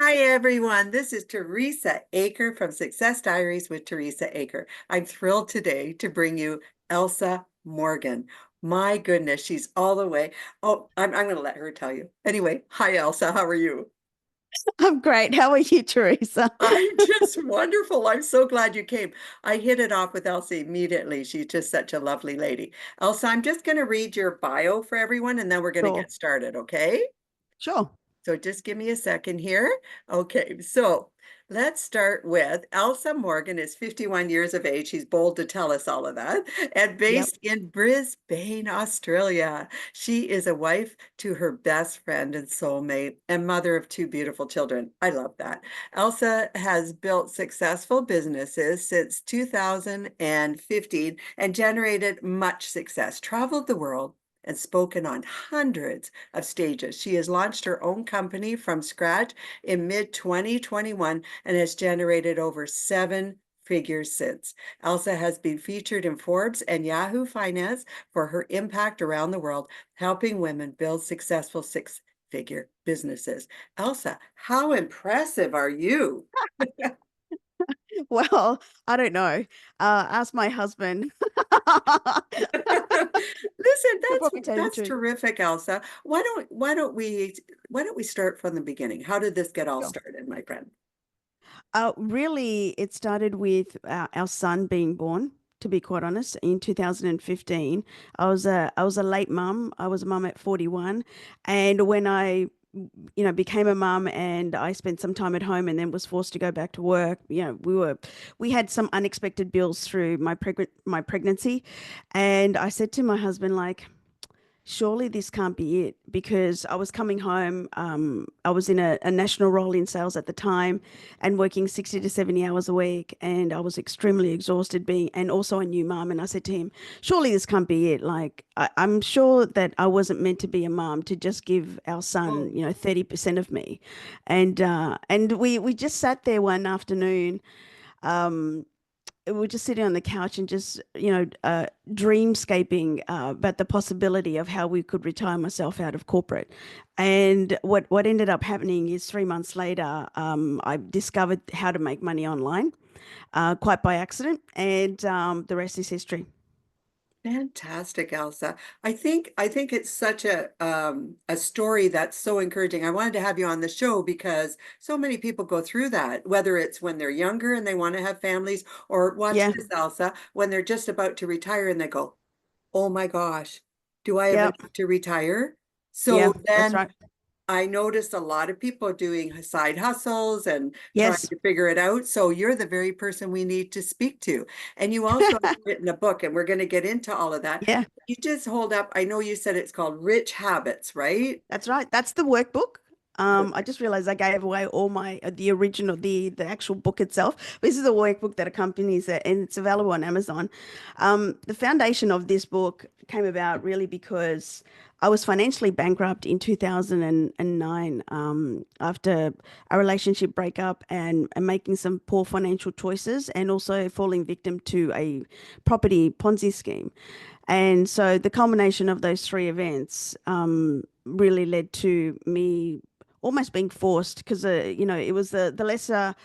Hi, everyone. This is Teresa Aker from Success Diaries with Teresa Aker. I'm thrilled today to bring you Elsa Morgan. My goodness, she's all the way. Oh, I'm going to let her tell you. Anyway, hi, Elsa. How are you? I'm great. How are you, Teresa? I'm just wonderful. I'm so glad you came. I hit it off with Elsa immediately. She's just such a lovely lady. Elsa, I'm just going to read your bio for everyone and then we're going to Sure. get started, okay? Sure. So just give me a second here. Okay, so let's start with Elsa Morgan is 51 years of age. She's bold to tell us all of that. And Yep. based in Brisbane, Australia. She is a wife to her best friend and soulmate and mother of two beautiful children. I love that. Elsa has built successful businesses since 2015 and generated much success, traveled the world, and spoken on hundreds of stages. She has launched her own company from scratch in mid 2021 and has generated over seven figures since. Elsa has been featured in Forbes and Yahoo Finance for her impact around the world, helping women build successful six-figure businesses. Elsa, how impressive are you? Well, I don't know. Ask my husband. Listen, He'll that's probably tell you the that's truth. terrific, Elsa. Why don't we start from the beginning? How did this get all Sure. started, my friend? Really, it started with our son being born. To be quite honest, in 2015, I was a late mum. I was a mum at 41, and when I became a mum and I spent some time at home and then was forced to go back to work. We had some unexpected bills through my pregnancy, and I said to my husband, like, surely this can't be it, because I was coming home. I was in a national role in sales at the time and working 60 to 70 hours a week. And I was extremely exhausted and also a new mom. And I said to him, surely this can't be it. Like, I'm sure that I wasn't meant to be a mom to just give our son, Oh, 30% of me. And we just sat there one afternoon. Um, we were just sitting on the couch and just dreamscaping about the possibility of how we could retire myself out of corporate. And what ended up happening is 3 months later, I discovered how to make money online, quite by accident, and the rest is history. fantastic, Elsa. I think it's such a story that's so encouraging. I wanted to have you on the show because so many people go through that, whether it's when they're younger and they want to have families, or watch Yeah. this, Elsa, when they're just about to retire and they go, "Oh my gosh, do I have Yeah. enough to retire?" Yeah, So that's then right. I noticed a lot of people doing side hustles and trying Yes. to figure it out. So you're the very person we need to speak to. And you also have written a book, and we're going to get into all of that. Yeah. You just hold up, I know you said it's called Rich Habits, right? That's right. That's the workbook. I just realized I gave away all my the original, the actual book itself. This is a workbook that accompanies it, and it's available on Amazon. The foundation of this book came about really because I was financially bankrupt in 2009, after a relationship breakup and making some poor financial choices, and also falling victim to a property Ponzi scheme. And so the culmination of those three events really led to me almost being forced, because it was the lesser,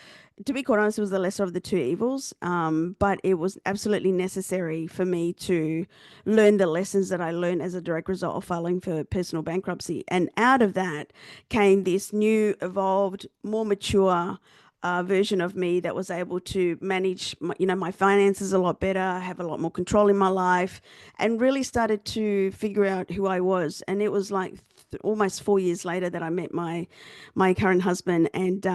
to be quite honest, it was the lesser of the two evils. But it was absolutely necessary for me to learn the lessons that I learned as a direct result of filing for personal bankruptcy. And out of that came this new, evolved, more mature version of me that was able to manage my finances a lot better, have a lot more control in my life, and really started to figure out who I was. And it was like almost 4 years later that I met my current husband, and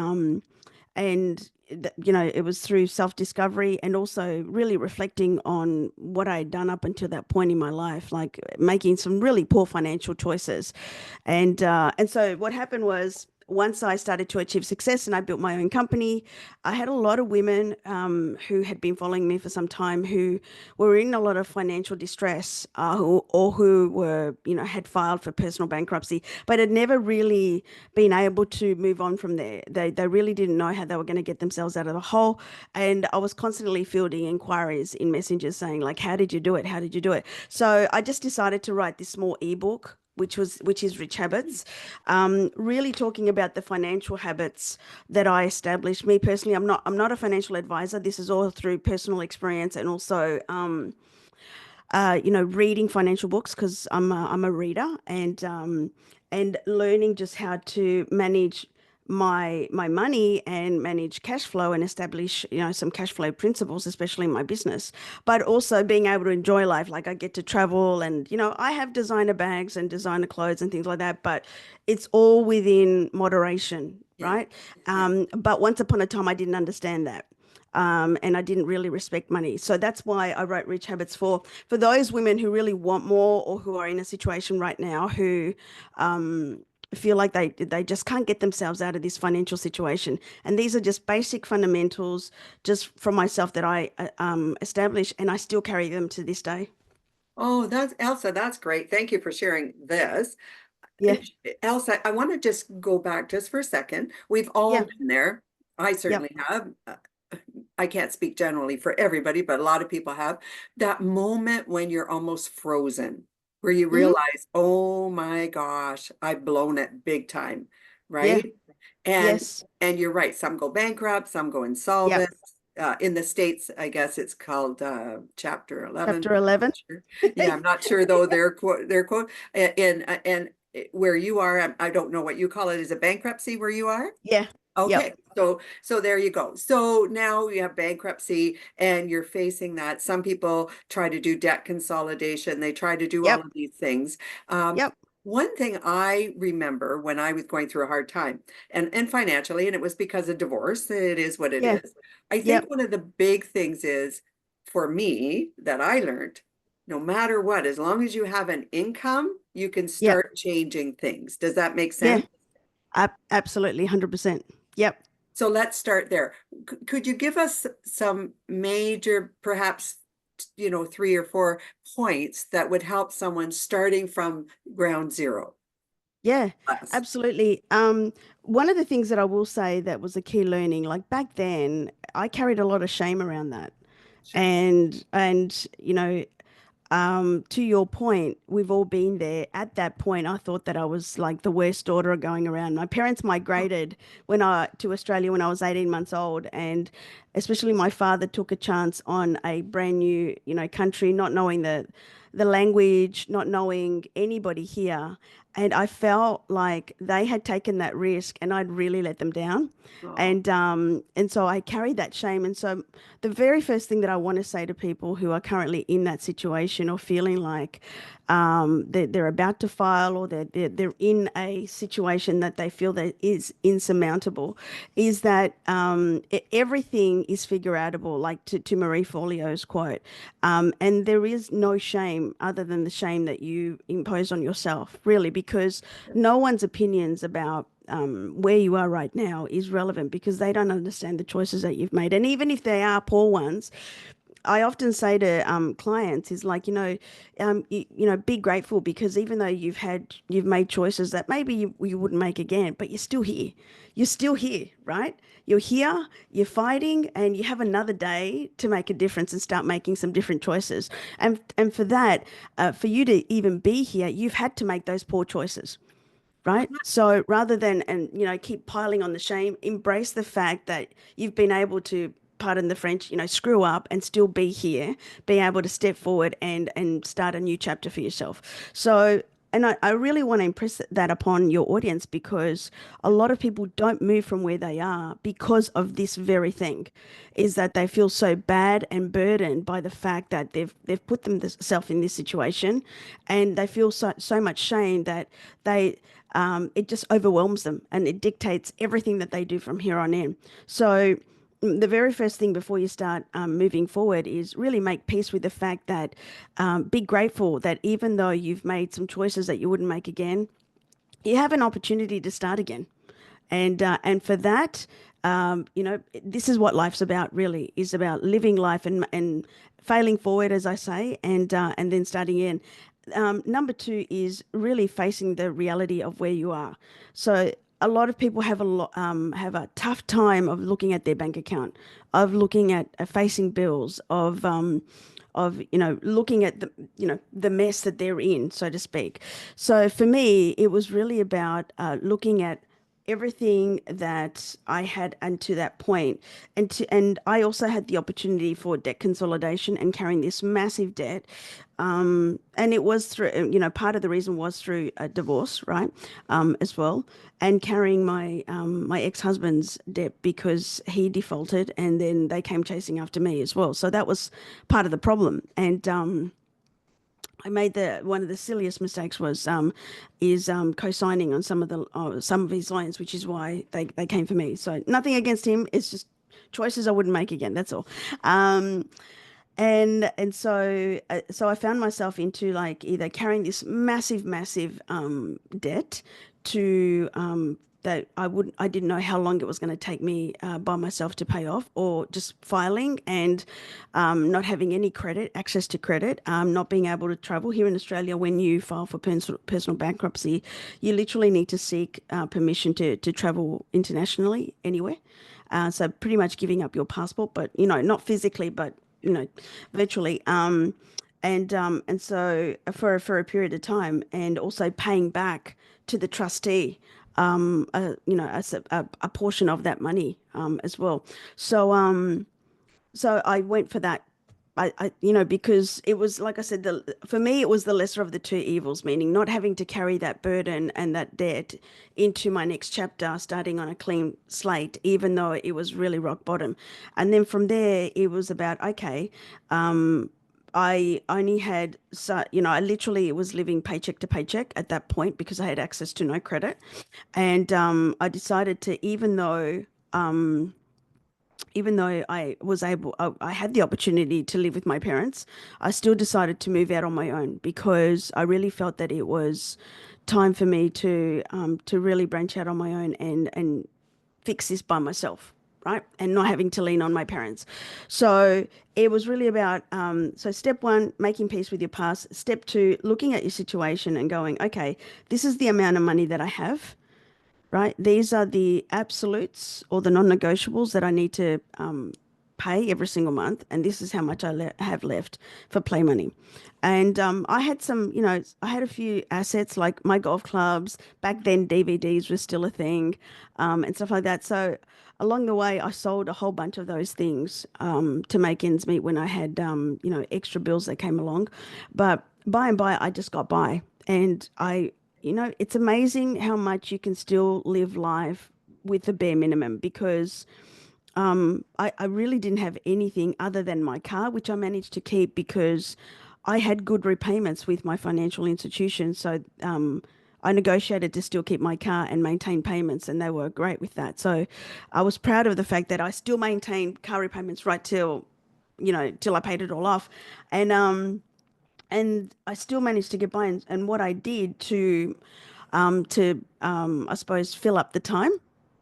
it was through self-discovery and also really reflecting on what I had done up until that point in my life, like making some really poor financial choices. And so what happened was, once I started to achieve success and I built my own company, I had a lot of women who had been following me for some time, who were in a lot of financial distress, who were, had filed for personal bankruptcy, but had never really been able to move on from there. They really didn't know how they were going to get themselves out of the hole. And I was constantly fielding inquiries in messages saying, like, how did you do it? How did you do it? So I just decided to write this small ebook which is Rich Habits, really talking about the financial habits that I established. Me personally, I'm not a financial advisor. This is all through personal experience and also reading financial books because I'm a reader and learning just how to manage my money and manage cash flow and establish some cash flow principles, especially in my business, but also being able to enjoy life. Like I get to travel and I have designer bags and designer clothes and things like that, but it's all within moderation, Yeah. right? Yeah. But once upon a time I didn't understand that. And I didn't really respect money. So that's why I wrote Rich Habits for those women who really want more or who are in a situation right now who feel like they just can't get themselves out of this financial situation. And these are just basic fundamentals just from myself that I established, and I still carry them to this day. Oh, that's Elsa, that's great. Thank you for sharing this. Yeah, Elsa, I want to just go back just for a second. We've all yeah, been there. I yep. certainly have. I can't speak generally for everybody, but a lot of people have that moment when you're almost frozen, where you Hmm. realize, oh my gosh, I've blown it big time, Yeah, right? And yes, and you're right. Some go bankrupt, some go yep. insolvent. In the States, I guess it's called Chapter 11. Chapter 11. Sure. Yeah, I'm not sure though. Their quote and where you are, I don't know what you call it. Is it bankruptcy where you are? Yeah, yep, Okay, so there you go. So now you have bankruptcy and you're facing that. Some people try to do debt consolidation. They try to do all yep, of these things. Um, yep. One thing I remember when I was going through a hard time and financially, and it was because of divorce, it is what it Yeah, is. I think yep, one of the big things is for me that I learned, no matter what, as long as you have an income, you can yep. start changing things. Does that make Yeah, sense? absolutely, 100%. Yep. So let's start there. Could you give us some major, perhaps, three or four points that would help someone starting from ground zero? Yeah, Us. absolutely. One of the things that I will say that was a key learning, like back then, I carried a lot of shame around that. Sure. And to your point, we've all been there. At that point, I thought that I was like the worst daughter going around. My parents Oh, migrated when I to Australia when I was 18 months old, and especially my father took a chance on a brand new, country, not knowing the language, not knowing anybody here. And I felt like they had taken that risk and I'd really let them down. oh, And so I carried that shame. And so the very first thing that I want to say to people who are currently in that situation or feeling like they're about to file or they're in a situation that they feel that is insurmountable is that everything is figure outable, like to Marie Forleo's quote. And there is no shame other than the shame that you impose on yourself, really, because no one's opinions about where you are right now is relevant because they don't understand the choices that you've made. And even if they are poor ones, I often say to clients is like, be grateful because even though you've made choices that maybe you wouldn't make again, but you're still here. You're still here, right? You're here, you're fighting, and you have another day to make a difference and start making some different choices. And for that, for you to even be here, you've had to make those poor choices, right? So rather than keep piling on the shame, embrace the fact that you've been able to, pardon the French, screw up and still be here, be able to step forward and start a new chapter for yourself. So and I really want to impress that upon your audience because a lot of people don't move from where they are because of this very thing, is that they feel so bad and burdened by the fact that they've put themselves in this situation, and they feel so much shame that they it just overwhelms them and it dictates everything that they do from here on in. So the very first thing before you start moving forward is really make peace with the fact that be grateful that even though you've made some choices that you wouldn't make again, you have an opportunity to start again. And for that, this is what life's about. Really, is about living life and failing forward, as I say, and then starting in. Number two is really facing the reality of where you are. So a lot of people have a tough time of looking at their bank account, of looking at facing bills, of looking at the mess that they're in, so to speak. So for me, it was really about looking at everything that I had unto that point, and I also had the opportunity for debt consolidation and carrying this massive debt. And it was through, part of the reason was through a divorce, right? As well, and carrying my ex-husband's debt because he defaulted, and then they came chasing after me as well. So that was part of the problem. And I made the one of the silliest mistakes was co-signing on some of his loans, which is why they came for me. So nothing against him. It's just choices I wouldn't make again. That's all. Um, and so I found myself into like either carrying this massive debt to that I didn't know how long it was going to take me by myself to pay off, or just filing and not having any credit, access to credit, not being able to travel. Here in Australia, when you file for personal bankruptcy, you literally need to seek permission to travel internationally anywhere. So pretty much giving up your passport, but not physically, but you know, virtually. And so for a period of time, and also paying back to the trustee, a portion of that money, as well. So so I went for that. Because it was like I said, for me it was the lesser of the two evils, meaning not having to carry that burden and that debt into my next chapter, starting on a clean slate, even though it was really rock bottom. And then from there, it was about, okay, I only had, so, I literally was living paycheck to paycheck at that point because I had access to no credit. And I decided to, even though I had the opportunity to live with my parents, I still decided to move out on my own because I really felt that it was time for me to really branch out on my own and fix this by myself, right? And not having to lean on my parents. So it was really about, so step one, making peace with your past. Step two, looking at your situation and going, okay, this is the amount of money that I have, right? These are the absolutes or the non-negotiables that I need to pay every single month, and this is how much have left for play money. And I had I had a few assets like my golf clubs. Back then, DVDs were still a thing, and stuff like that. So along the way, I sold a whole bunch of those things to make ends meet when I had extra bills that came along. But by and by, I just got by, and it's amazing how much you can still live life with the bare minimum because I really didn't have anything other than my car, which I managed to keep because I had good repayments with my financial institution. So I negotiated to still keep my car and maintain payments, and they were great with that. So I was proud of the fact that I still maintained car repayments right till I paid it all off. And I still managed to get by. And what I did I suppose, fill up the time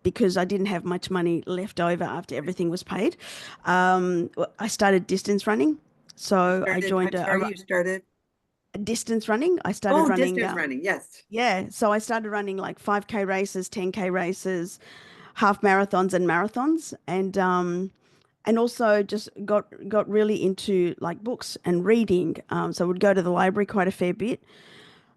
because I didn't have much money left over after everything was paid. I started distance running. So I Started, joined I'm sorry, you started. a distance running. I started Oh, running, distance running. Yes. yeah. So I started running like 5K races, 10K races, half marathons and marathons. And also just got really into like books and reading. So I would go to the library quite a fair bit,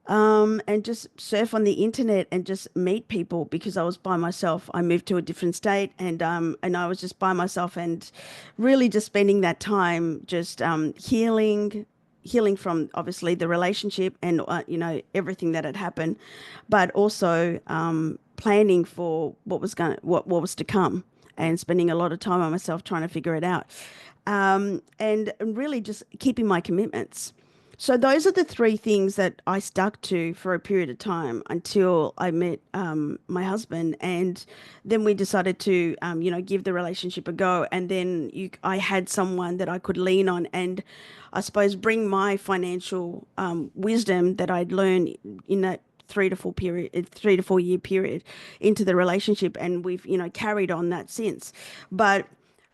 and just surf on the internet and just meet people because I was by myself. I moved to a different state, and I was just by myself and really just spending that time just healing from obviously the relationship and everything that had happened, but also planning for what was to come, and spending a lot of time on myself trying to figure it out, and really just keeping my commitments. So those are the three things that I stuck to for a period of time until I met my husband, and then we decided to, give the relationship a go. And then I had someone that I could lean on, and I suppose bring my financial wisdom that I'd learned in that 3 to 4 year period into the relationship, and we've carried on that since. But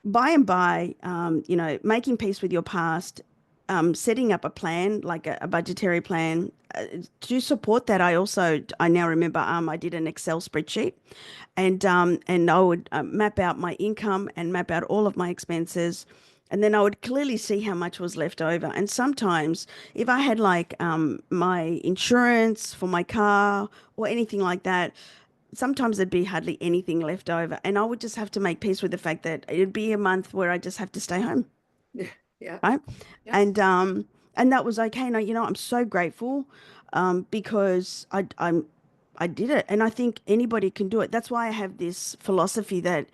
by and by, making peace with your past, setting up a plan, like a budgetary plan, to support that. I now remember, I did an Excel spreadsheet, and I would map out my income and map out all of my expenses. And then I would clearly see how much was left over. And sometimes, if I had like my insurance for my car or anything like that, sometimes there'd be hardly anything left over. And I would just have to make peace with the fact that it'd be a month where I just have to stay home, Yeah. Yeah. right? Yep. And that was okay. No, I'm so grateful, because I did it, and I think anybody can do it. That's why I have this philosophy that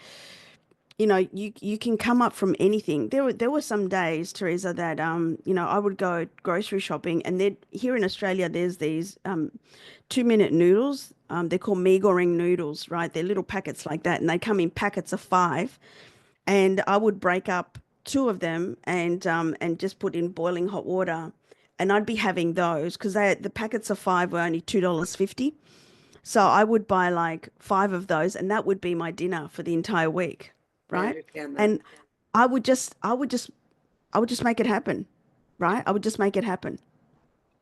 you can come up from anything. There were some days, Teresa, that I would go grocery shopping, and then here in Australia there's these 2-minute noodles. They're called mee goreng noodles, right? They're little packets like that, and they come in packets of 5. And I would break up 2 of them and just put in boiling hot water, and I'd be having those because the packets of 5 were only $2.50. So I would buy like 5 of those, and that would be my dinner for the entire week, I right? understand that. And I would just make it happen, right? I would just make it happen.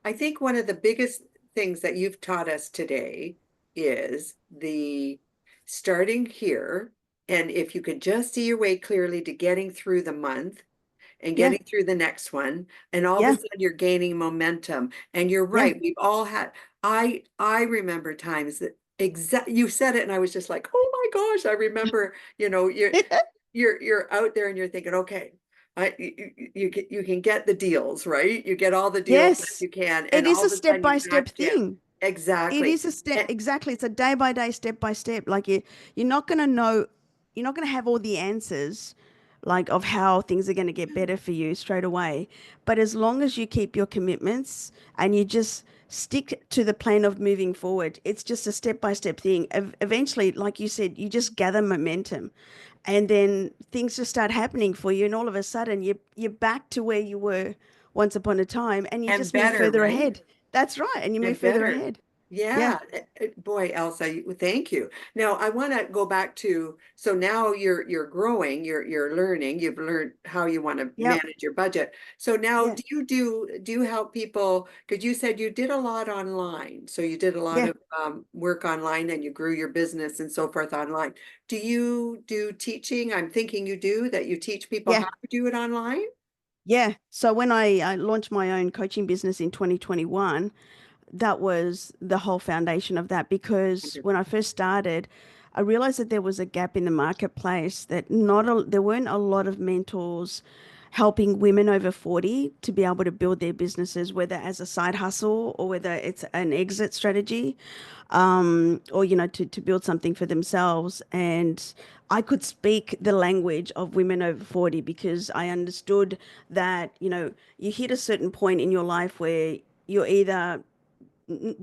I think one of the biggest things that you've taught us today is the starting here. And if you could just see your way clearly to getting through the month and Yeah, getting through the next one, and all of a yeah, sudden you're gaining momentum. And you're yeah. right, we've all had, I remember times that you said it and I was just like, oh my gosh, I remember, you're out there and you're thinking, okay, you can get the deals, right? You get all the deals that Yes, you can, it and is all a of a step sudden you by back step down. thing. It Exactly. is a step, And, exactly. It's a day by day, step by step. Like you're not gonna know, you're not gonna have all the answers, like of how things are gonna get better for you straight away. But as long as you keep your commitments and you just stick to the plan of moving forward, it's just a step by step thing. Eventually, like you said, you just gather momentum, and then things just start happening for you, and all of a sudden you're back to where you were once upon a time, and you and just move better, further right? ahead. That's right, and you move And further better. ahead. Yeah. Yeah. Boy, Elsa, thank you. Now I want to go back to, so now you're growing, you're learning, you've learned how you want to Yep. manage your budget. So now Yeah. do you help people? Because you said you did a lot online. So you did a lot Yeah. of work online and you grew your business and so forth online. Do you do teaching? I'm thinking you do, that you teach people Yeah. how to do it online? Yeah. So when I launched my own coaching business in 2021, that was the whole foundation of that, because when I first started, I realized that there was a gap in the marketplace, that there weren't a lot of mentors helping women over 40 to be able to build their businesses, whether as a side hustle or whether it's an exit strategy, or to build something for themselves. And I could speak the language of women over 40 because I understood that you hit a certain point in your life where you're either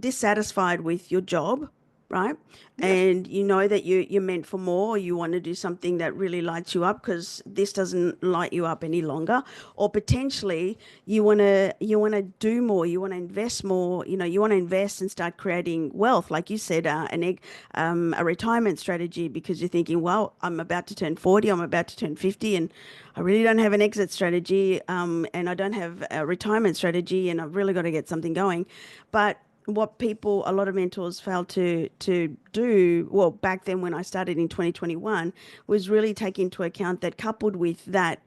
dissatisfied with your job, right? Yes. And you know that you're meant for more, or you want to do something that really lights you up because this doesn't light you up any longer. Or potentially you want to do more, you want to invest more, you want to invest and start creating wealth, like you said, a retirement strategy, because you're thinking, well, I'm about to turn 40, I'm about to turn 50, and I really don't have an exit strategy, and I don't have a retirement strategy, and I've really got to get something going. But what a lot of mentors failed to do, well, back then when I started in 2021, was really take into account that, coupled with that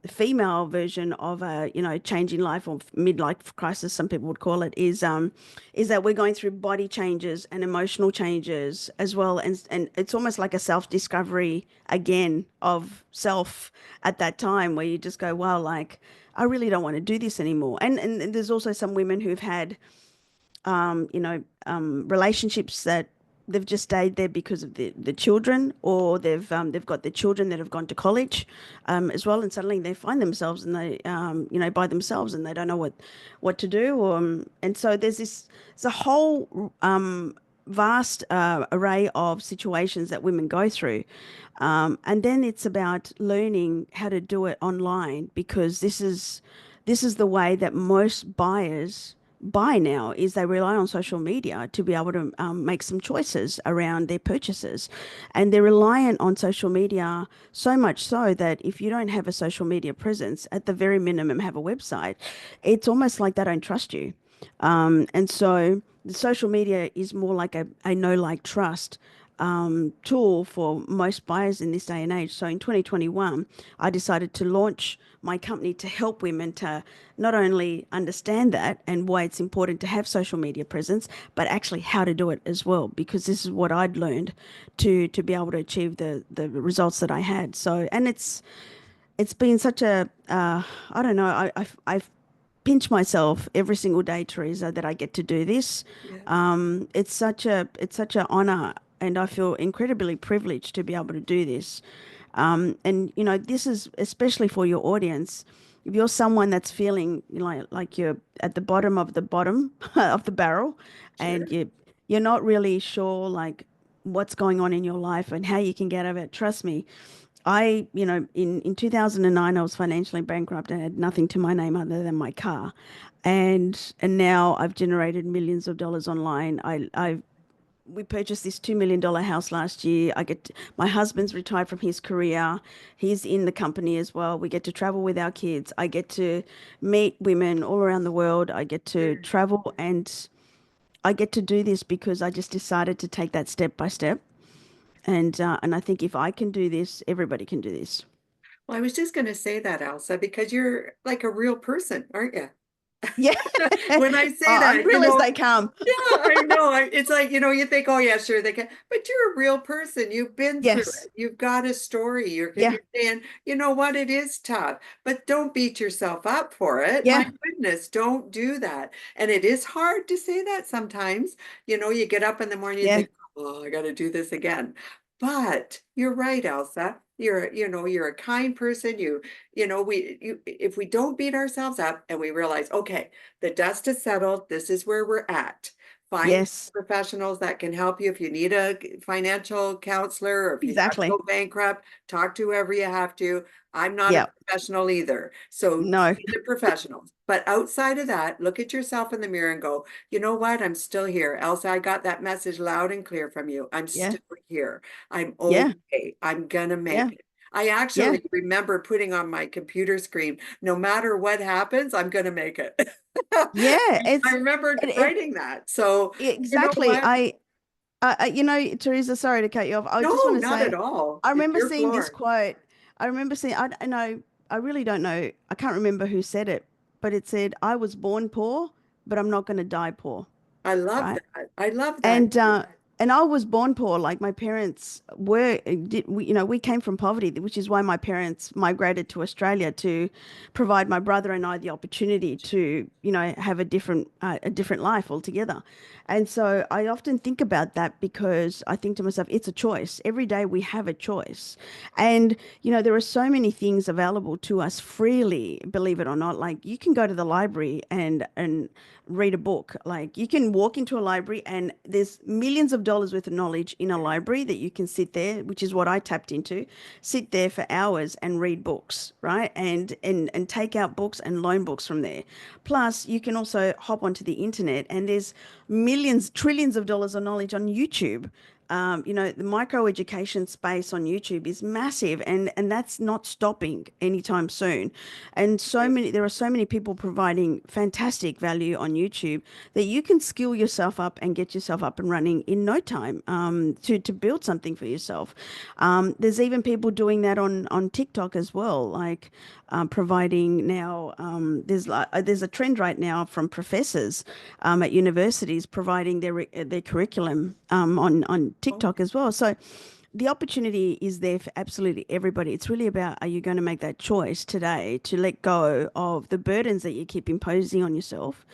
female version of a change in life, or midlife crisis, some people would call it, is that we're going through body changes and emotional changes as well, and it's almost like a self discovery again of self at that time, where you just go, wow, like I really don't want to do this anymore. And there's also some women who've had relationships that they've just stayed there because of the children, or they've got the children that have gone to college as well, and suddenly they find themselves, and they by themselves, and they don't know what to do. And so there's a whole vast array of situations that women go through. And then it's about learning how to do it online, because this is the way that most buyers buy now is they rely on social media to be able to make some choices around their purchases. And they're reliant on social media so much so that if you don't have a social media presence, at the very minimum, have a website, it's almost like they don't trust you. And so the social media is more like a know, like, trust tool for most buyers in this day and age. So in 2021, I decided to launch my company to help women to not only understand that and why it's important to have social media presence, but actually how to do it as well, because this is what I'd learned to be able to achieve the results that I had. So, and it's been such a I don't know, I've pinch myself every single day, Teresa, that I get to do this. Yes. It's such an honor, and I feel incredibly privileged to be able to do this. And you know, this is especially for your audience. If you're someone that's feeling like you're at the bottom of the barrel, and Sure. you're not really sure like what's going on in your life and how you can get out of it, trust me, in 2009, I was financially bankrupt and had nothing to my name other than my car. And now I've generated millions of dollars online. We purchased this $2 million house last year. My husband's retired from his career. He's in the company as well. We get to travel with our kids. I get to meet women all around the world. I get to Sure. travel, and I get to do this because I just decided to take that step by step. And I think if I can do this, everybody can do this. Well, I was just going to say that, Elsa, because you're like a real person, aren't you? Yeah. When I say I'm that, real as they come. yeah, I know. It's like, you think, oh, yeah, sure, they can, but you're a real person. You've been through Yes. it. You've got a story. You're Yeah. saying, you know what, it is tough, but don't beat yourself up for it. My Yeah. goodness, don't do that. And it is hard to say that sometimes. You get up in the morning and Yeah. think, oh, I got to do this again. But you're right, Elsa. You're a kind person. If we don't beat ourselves up and we realize, okay, the dust is settled. This is where we're at. Find Yes. professionals that can help you. If you need a financial counselor or if you have to Exactly. go bankrupt, talk to whoever you have to. I'm not a Yeah. professional either. So No. see the professionals. But outside of that, look at yourself in the mirror and go, you know what? I'm still here. Elsa, I got that message loud and clear from you. I'm Yeah. still here. I'm Yeah. okay. I'm gonna Yeah. make it. I Yeah. actually remember putting on my computer screen, no matter what happens, I'm gonna make it. Yeah. I remembered It writing that. So, you know exactly. what? Teresa, sorry to cut you off. I just want No, to not at say, all. I It's remember your seeing this floor. quote. I remember seeing, I really don't know. I can't remember who said it, but it said, I was born poor, but I'm not going to die poor. I love Right. that. I love that. And and I was born poor. Like my parents were, we came from poverty, which is why my parents migrated to Australia to provide my brother and I the opportunity to, have a different life altogether. And so I often think about that because I think to myself, it's a choice. Every day we have a choice. And, there are so many things available to us freely, believe it or not. Like you can go to the library and read a book. Like you can walk into a library and there's millions of dollars worth of knowledge in a library that you can sit there, which is what I tapped into, sit there for hours and read books, right? And take out books and loan books from there. Plus, you can also hop onto the internet and there's millions, trillions of dollars of knowledge on YouTube. The micro education space on YouTube is massive, and that's not stopping anytime soon. And there are so many people providing fantastic value on YouTube that you can skill yourself up and get yourself up and running in no time, to build something for yourself. There's even people doing that on TikTok as well, like providing now. There's a trend right now from professors at universities providing their curriculum on Oh, TikTok as well. So the opportunity is there for absolutely everybody. It's really about, are you going to make that choice today to let go of the burdens that you keep imposing on yourself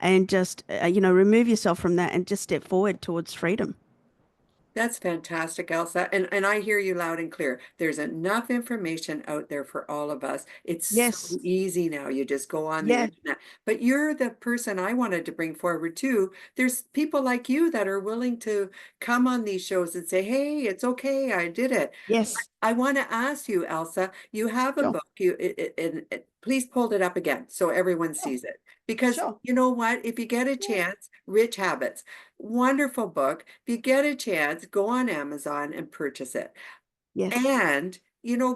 and just, remove yourself from that and just step forward towards freedom? that's fantastic, Elsa. And I hear you loud and clear. There's enough information out there for all of us. It's so Yes. easy now. You just go on the Yeah. internet. But you're the person I wanted to bring forward too. There's people like you that are willing to come on these shows and say, hey, it's okay. I did it. Yes. I want to ask you, Elsa, you have a Sure. book. please hold it up again so everyone Oh, sees it. Because sure. you know what? If you get a Yeah. chance, Rich Habits, wonderful book. If you get a chance, go on Amazon and purchase it. Yes. And,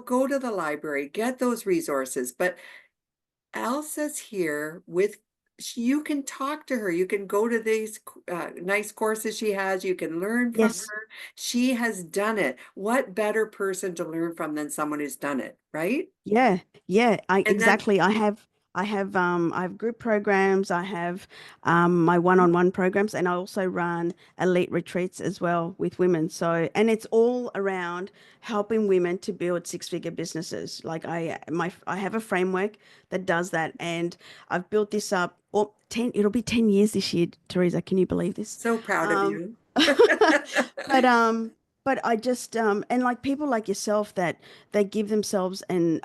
go to the library, get those resources. But Elsa's here with, you can talk to her. You can go to these nice courses she has. You can learn from Yes. her. She has done it. What better person to learn from than someone who's done it, right? Yeah, yeah, I And then, exactly. I have group programs, I have my one-on-one programs, and I also run elite retreats as well with women. So, and it's all around helping women to build six-figure businesses. Like I have a framework that does that, and I've built this up. Well, 10, it'll be 10 years this year, Teresa. Can you believe this? so proud of Um, you. but I just and like people like yourself that they give themselves and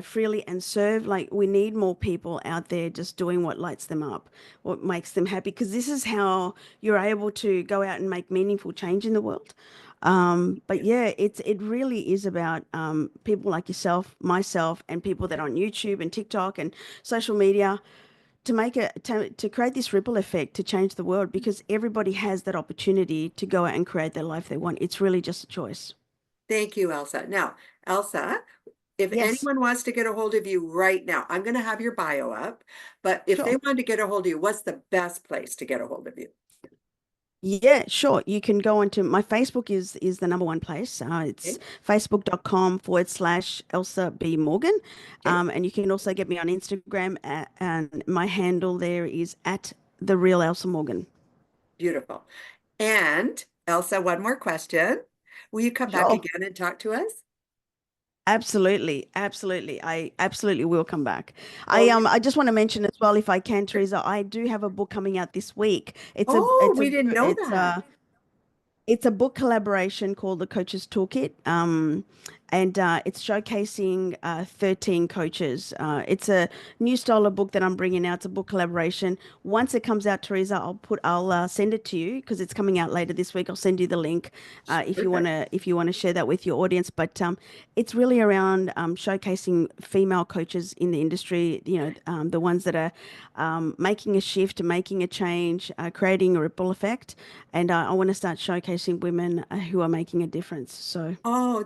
freely and serve. Like we need more people out there just doing what lights them up, what makes them happy, because this is how you're able to go out and make meaningful change in the world. But yeah, it really is about people like yourself, myself, and people that are on YouTube and TikTok and social media to to create this ripple effect to change the world, because everybody has that opportunity to go out and create the life they want. It's really just a choice. Thank you, Elsa. Now, Elsa, if Yes, anyone wants to get a hold of you right now, I'm going to have your bio up, but if they sure. want to get a hold of you, what's the best place to get a hold of you? Yeah, sure. You can go onto my Facebook is the number one place. It's Okay. facebook.com/ Elsa B. Morgan. Okay. And you can also get me on Instagram and my handle there is at the real Elsa Morgan. Beautiful. And Elsa, one more question. Will you come back Sure. again and talk to us? Absolutely, absolutely. I absolutely will come back. Oh, I just want to mention as well, if I can, Teresa, I do have a book coming out this week. oh, we didn't know It's that. it's a book collaboration called The Coach's Toolkit, and it's showcasing 13 coaches. It's a new style of book that I'm bringing out. It's a book collaboration. Once it comes out, Teresa, I'll send it to you because it's coming out later this week. I'll send you the link Perfect. if you wanna share that with your audience. But it's really around showcasing female coaches in the industry. The ones that are making a shift, making a change, creating a ripple effect, and I want to start showcasing women who are making a difference. So, Oh,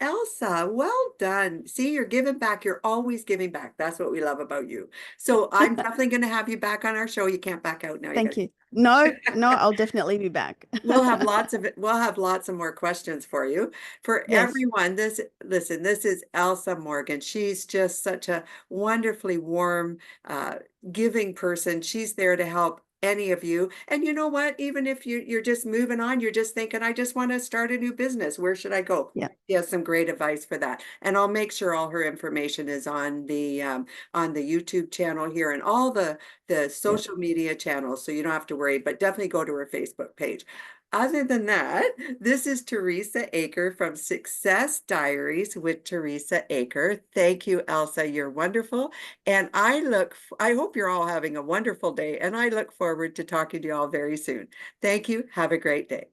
Elsa, well done. See, you're giving back. You're always giving back. That's what we love about you. So I'm definitely going to have you back on our show. You can't back out now. You got thank you. No, no, to. I'll definitely be back. We'll have lots of more questions for you. For Yes. everyone, listen, this is Elsa Morgan. She's just such a wonderfully warm, giving person. She's there to help any of you. And you know what? Even if you're just moving on, you're just thinking, I just want to start a new business. Where should I go? Yeah. She has some great advice for that. And I'll make sure all her information is on the YouTube channel here and all the Yeah. social media channels. So you don't have to worry, but definitely go to her Facebook page. Other than that, this is Teresa Aker from Success Diaries with Teresa Aker. Thank you, Elsa. You're wonderful. And I hope you're all having a wonderful day. And I look forward to talking to you all very soon. Thank you. Have a great day.